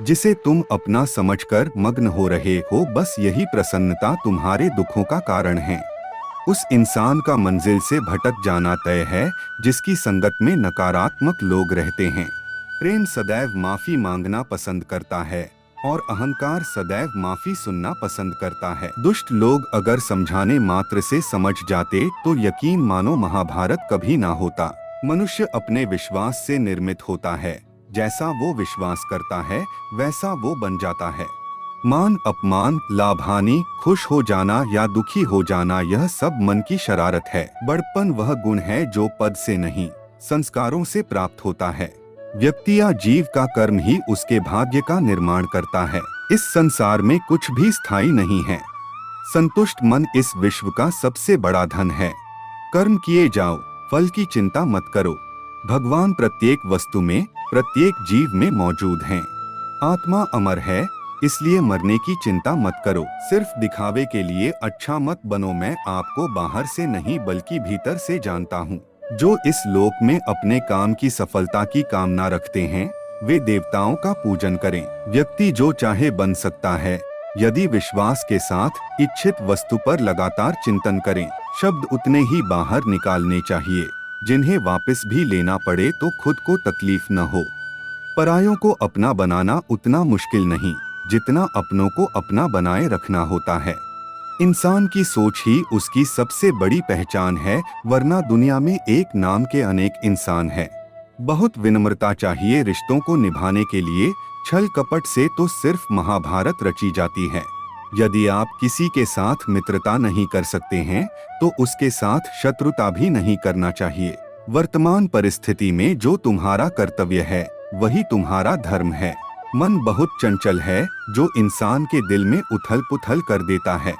जिसे तुम अपना समझकर मग्न हो रहे हो, बस यही प्रसन्नता तुम्हारे दुखों का कारण है। उस इंसान का मंजिल से भटक जाना तय है जिसकी संगत में नकारात्मक लोग रहते हैं। प्रेम सदैव माफी मांगना पसंद करता है और अहंकार सदैव माफी सुनना पसंद करता है। दुष्ट लोग अगर समझाने मात्र से समझ जाते तो यकीन मानो महाभारत कभी ना होता। मनुष्य अपने विश्वास से निर्मित होता है, जैसा वो विश्वास करता है वैसा वो बन जाता है। मान अपमान, लाभ हानि, खुश हो जाना या दुखी हो जाना, यह सब मन की शरारत है। बड़पन वह गुण है जो पद से नहीं, संस्कारों से प्राप्त होता है। व्यक्ति या जीव का कर्म ही उसके भाग्य का निर्माण करता है। इस संसार में कुछ भी स्थायी नहीं है। संतुष्ट मन इस विश्व का सबसे बड़ा धन है। कर्म किए जाओ, फल की चिंता मत करो। भगवान प्रत्येक वस्तु में, प्रत्येक जीव में मौजूद हैं। आत्मा अमर है, इसलिए मरने की चिंता मत करो। सिर्फ दिखावे के लिए अच्छा मत बनो। मैं आपको बाहर से नहीं बल्कि भीतर से जानता हूँ। जो इस लोक में अपने काम की सफलता की कामना रखते हैं वे देवताओं का पूजन करें। व्यक्ति जो चाहे बन सकता है यदि विश्वास के साथ इच्छित वस्तु पर लगातार चिंतन करें। शब्द उतने ही बाहर निकालने चाहिए जिन्हें वापस भी लेना पड़े तो खुद को तकलीफ न हो। परायों को अपना बनाना उतना मुश्किल नहीं जितना अपनों को अपना बनाए रखना होता है। इंसान की सोच ही उसकी सबसे बड़ी पहचान है, वरना दुनिया में एक नाम के अनेक इंसान हैं। बहुत विनम्रता चाहिए रिश्तों को निभाने के लिए। छल कपट से तो सिर्फ महाभारत रची जाती है। यदि आप किसी के साथ मित्रता नहीं कर सकते हैं तो उसके साथ शत्रुता भी नहीं करना चाहिए। वर्तमान परिस्थिति में जो तुम्हारा कर्तव्य है वही तुम्हारा धर्म है। मन बहुत चंचल है जो इंसान के दिल में उथल पुथल कर देता है।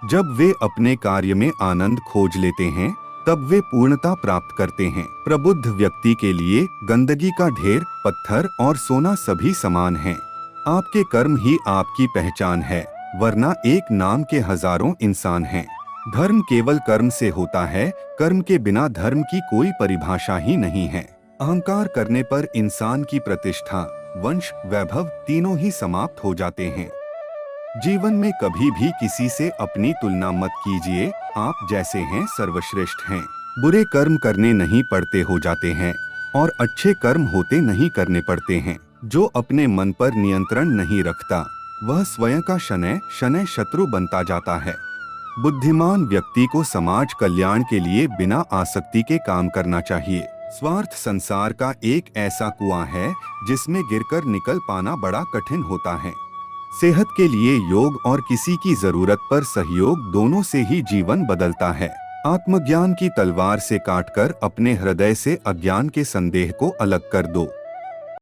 जब वे अपने कार्य में आनंद खोज लेते हैं तब वे पूर्णता प्राप्त करते हैं। प्रबुद्ध व्यक्ति के लिए गंदगी का ढेर, पत्थर और सोना सभी समान हैं। आपके कर्म ही आपकी पहचान है, वरना एक नाम के हजारों इंसान हैं। धर्म केवल कर्म से होता है, कर्म के बिना धर्म की कोई परिभाषा ही नहीं है। अहंकार करने पर इंसान की प्रतिष्ठा, वंश, वैभव तीनों ही समाप्त हो जाते हैं। जीवन में कभी भी किसी से अपनी तुलना मत कीजिए। आप जैसे हैं सर्वश्रेष्ठ हैं। बुरे कर्म करने नहीं पड़ते हो जाते हैं और अच्छे कर्म होते नहीं करने पड़ते हैं। जो अपने मन पर नियंत्रण नहीं रखता वह स्वयं का शनैः शनैः शत्रु बनता जाता है। बुद्धिमान व्यक्ति को समाज कल्याण के लिए बिना आसक्ति के काम करना चाहिए। स्वार्थ संसार का एक ऐसा कुआं है जिसमें गिरकर निकल पाना बड़ा कठिन होता है। सेहत के लिए योग और किसी की जरूरत पर सहयोग, दोनों से ही जीवन बदलता है। आत्मज्ञान की तलवार से काटकर अपने हृदय से अज्ञान के संदेह को अलग कर दो।